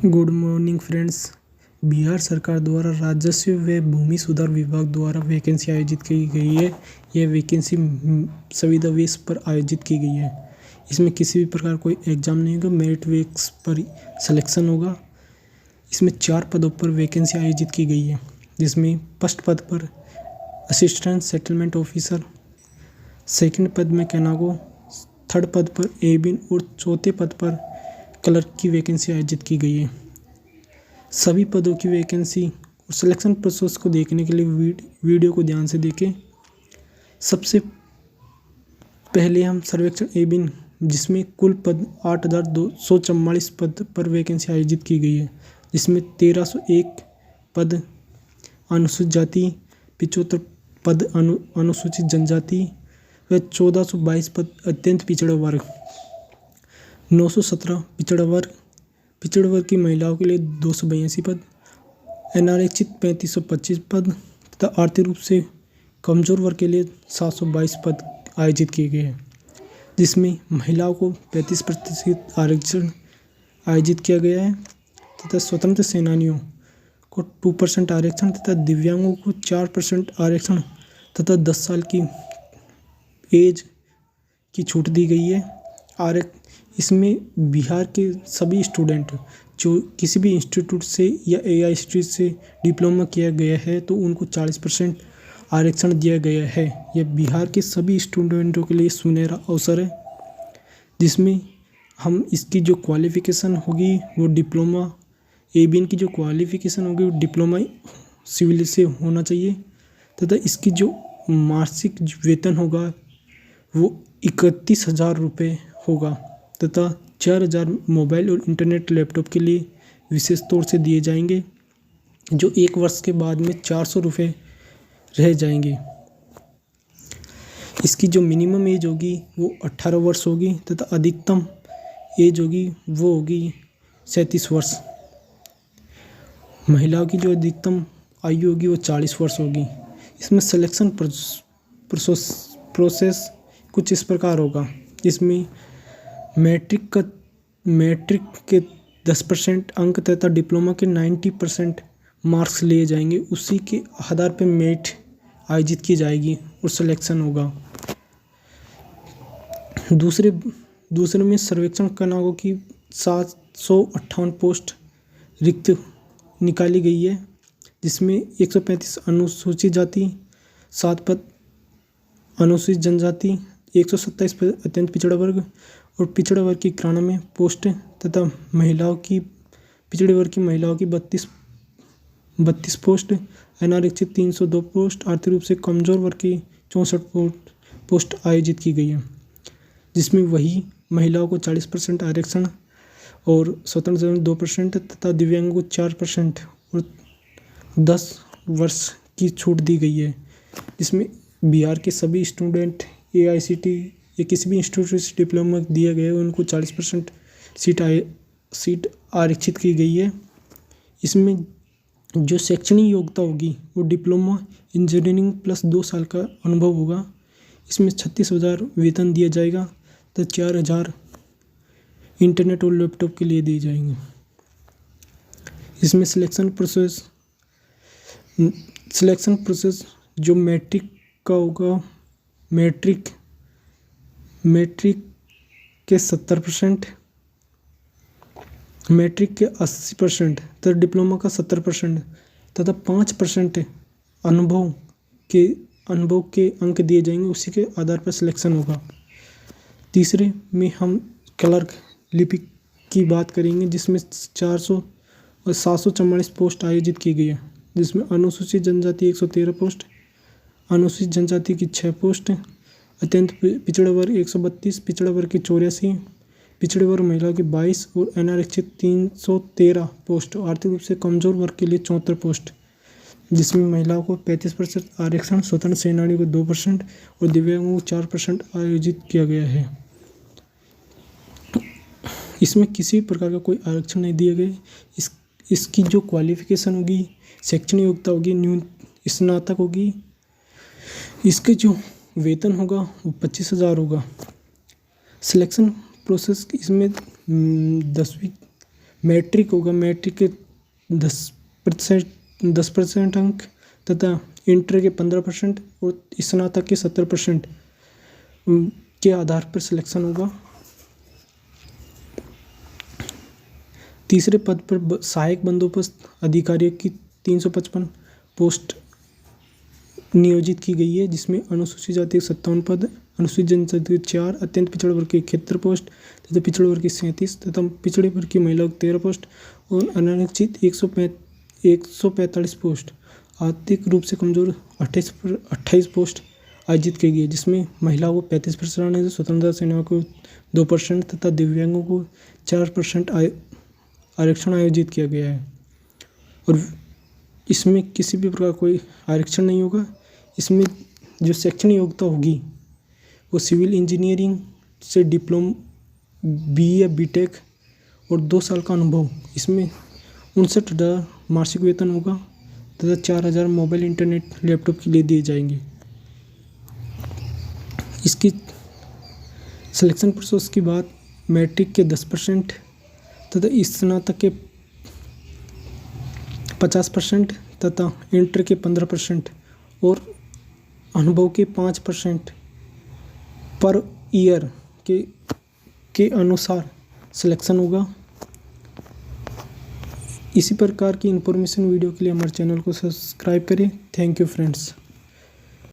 Good morning friends. Bihar सरकार द्वारा राजस्व व भूमि सुधार विभाग द्वारा वैकेंसी आयोजित की गई है। यह वैकेंसी संविदा बेस पर आयोजित की गई है। इसमें किसी भी प्रकार कोई एग्जाम नहीं होगा, मेरिट बेस पर सिलेक्शन होगा। इसमें 4 पदों पर वैकेंसी आयोजित की गई है, जिसमें फर्स्ट पद पर असिस्टेंट सेटलमेंट ऑफिसर, सेकंड पद में कैनागो, थर्ड पद पर एबिन और चौथे पद पर क्लर्क की वैकेंसी आयोजित की गई है। सभी पदों की वैकेंसी और सिलेक्शन प्रोसेस को देखने के लिए वीडियो को ध्यान से देखें। सबसे पहले हम सर्वेक्षण एबिन, जिसमें कुल पद 8,244 पद पर वैकेंसी आयोजित की गई है, जिसमें 1,301 पद अनुसूचित जाति, 75 पद अनुसूचित जनजाति व 1,422 पद अत्यंत पिछड़ा वर्ग, 917 पिछड़ा वर्ग की महिलाओं के लिए 282 पद, अनारक्षित 3525 पद तथा आर्थिक रूप से कमजोर वर्ग के लिए 722 पद आयोजित किए गए हैं, जिसमें महिलाओं को 35% आरक्षण आयोजित किया गया है तथा स्वतंत्र सेनानियों को 2% आरक्षण तथा दिव्यांगों को 4% आरक्षण तथा 10 साल की एज की छूट दी गई है। इसमें बिहार के सभी स्टूडेंट जो किसी भी इंस्टीट्यूट से या AICTE से डिप्लोमा किया गया है तो उनको 40% आरक्षण दिया गया है। यह बिहार के सभी स्टूडेंटों के लिए सुनहरा अवसर है, जिसमें हम इसकी जो क्वालिफ़िकेशन होगी वो डिप्लोमा, एबिन की जो क्वालिफ़िकेशन होगी वो डिप्लोमा सिविल से होना चाहिए तथा इसकी जो मासिक वेतन होगा वो 31,000 रुपये होगा तथा 4,000 मोबाइल और इंटरनेट लैपटॉप के लिए विशेष तौर से दिए जाएंगे, जो 1 वर्ष के बाद में 400 रुपये रह जाएंगे। इसकी जो मिनिमम एज होगी वो 18 वर्ष होगी तथा अधिकतम एज होगी वो होगी 37 वर्ष। महिलाओं की जो अधिकतम आयु होगी वो 40 वर्ष होगी। इसमें सिलेक्शन प्रोसेस कुछ इस प्रकार होगा। इसमें मैट्रिक के 10% अंक तथा डिप्लोमा के 90% मार्क्स लिए जाएंगे। उसी के आधार पर मेरिट आयोजित की जाएगी और सिलेक्शन होगा। दूसरे में सर्वेक्षण कैनागो की 758 पोस्ट रिक्त निकाली गई है, जिसमें 135 अनुसूचित जाति, 7 पद अनुसूचित जनजाति, 127 पद अत्यंत पिछड़ा वर्ग और पिछड़ा वर्ग की 91 पोस्ट तथा पिछड़े वर्ग की महिलाओं की 32 पोस्ट, अनारक्षित 302 पोस्ट, आर्थिक रूप से कमजोर वर्ग की 64 पोस्ट आयोजित की गई है, जिसमें वही महिलाओं को 40% आरक्षण और स्वतंत्र 2% तथा दिव्यांगों को 4% और 10 वर्ष की छूट दी गई है, जिसमें बिहार के सभी स्टूडेंट AICTE या किसी भी इंस्टीट्यूट से डिप्लोमा दिया गया है उनको 40% सीट आरक्षित की गई है। इसमें जो शैक्षणिक योग्यता होगी वो डिप्लोमा इंजीनियरिंग प्लस 2 साल का अनुभव होगा। इसमें 36,000 वेतन दिया जाएगा तो 4,000 इंटरनेट और लैपटॉप के लिए दिए जाएंगे। इसमें सिलेक्शन प्रोसेस जो मैट्रिक का होगा, मैट्रिक के 70%, मैट्रिक के 80% तथा डिप्लोमा का 70% तथा 5% अनुभव के अंक दिए जाएंगे। उसी के आधार पर सिलेक्शन होगा। तीसरे में हम क्लर्क लिपिक की बात करेंगे, जिसमें 400 और 744 पोस्ट आयोजित की गई है, जिसमें अनुसूचित जनजाति 113 पोस्ट, अनुसूचित जनजाति की 6 पोस्ट, अत्यंत पिछड़ा वर्ग 132, पिछड़ा वर्ग की 84, पिछड़े वर्ग महिलाओं की 22 और अनारक्षित 313 पोस्ट, आर्थिक रूप से कमजोर वर्ग के लिए 74 पोस्ट, जिसमें महिलाओं को 35% आरक्षण, स्वतंत्र सेनानियों को 2% और दिव्यांगों को 4% आयोजित किया गया है। इसमें किसी प्रकार का कोई आरक्षण नहीं दिया गया। इसकी जो क्वालिफिकेशन होगी, शैक्षणिक योग्यता होगी, स्नातक होगी। इसके जो वेतन होगा वो 25,000 होगा। सिलेक्शन प्रोसेस इसमें 10वीं मैट्रिक होगा, मैट्रिक के 10% अंक तथा इंटर के 15% और स्नातक के 70% के आधार पर सिलेक्शन होगा। तीसरे पद पर सहायक बंदोबस्त अधिकारियों की 355 पोस्ट नियोजित की गई है, जिसमें अनुसूचित जाति के 57 पद, अनुसूचित जनजाति के 4, अत्यंत पिछड़े वर्ग के 71 पोस्ट तथा पिछड़े वर्ग के 37 तथा पिछड़े वर्ग की महिलाओं के 13 पोस्ट और अनारक्षित 145 पोस्ट। आर्थिक रूप से कमजोर 28 पोस्ट आयोजित की गई है, जिसमें महिलाओं को 35%, स्वतंत्रता सेनाओं को 2% तथा दिव्यांगों को 4% आरक्षण आयोजित किया गया है। और इसमें किसी भी प्रकार कोई आरक्षण नहीं होगा। इसमें जो शैक्षणिक योग्यता होगी वो सिविल इंजीनियरिंग से डिप्लोमा, बीई या बीटेक और 2 साल का अनुभव। इसमें 59,000 मासिक वेतन होगा तथा 4,000 मोबाइल इंटरनेट लैपटॉप के लिए दिए जाएंगे। इसकी सिलेक्शन प्रोसेस की बात, मैट्रिक के 10% तथा स्नातक के 50% तथा इंटर के 15% और अनुभव के 5% पर ईयर के अनुसार सिलेक्शन होगा। इसी प्रकार की इन्फॉर्मेशन वीडियो के लिए हमारे चैनल को सब्सक्राइब करें। Thank you friends.